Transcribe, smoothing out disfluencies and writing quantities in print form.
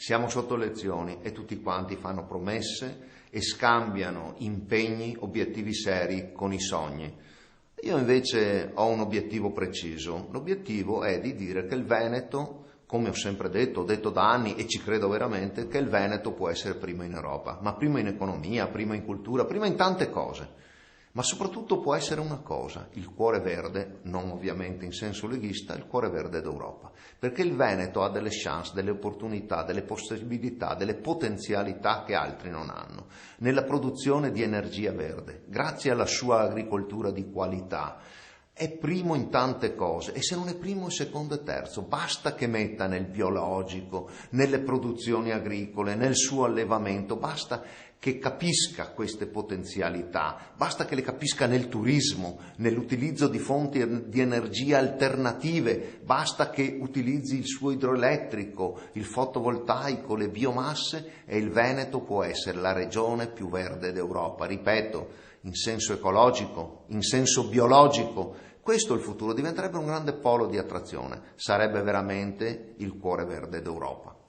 Siamo sotto elezioni e tutti quanti fanno promesse e scambiano impegni, obiettivi seri con i sogni. Io invece ho un obiettivo preciso. L'obiettivo è di dire che il Veneto, come ho sempre detto, ho detto da anni e ci credo veramente, che il Veneto può essere primo in Europa, ma primo in economia, primo in cultura, primo in tante cose. Ma soprattutto può essere una cosa, il cuore verde, non ovviamente in senso leghista, il cuore verde d'Europa. Perché il Veneto ha delle chance, delle opportunità, delle possibilità, delle potenzialità che altri non hanno. Nella produzione di energia verde, grazie alla sua agricoltura di qualità, è primo in tante cose, e se non è primo è secondo e terzo. Basta che metta nel biologico, nelle produzioni agricole, nel suo allevamento, basta che capisca queste potenzialità, basta che le capisca nel turismo, nell'utilizzo di fonti di energia alternative, basta che utilizzi il suo idroelettrico, il fotovoltaico, le biomasse, e il Veneto può essere la regione più verde d'Europa. Ripeto, in senso ecologico, in senso biologico. Questo è il futuro, diventerebbe un grande polo di attrazione, sarebbe veramente il cuore verde d'Europa.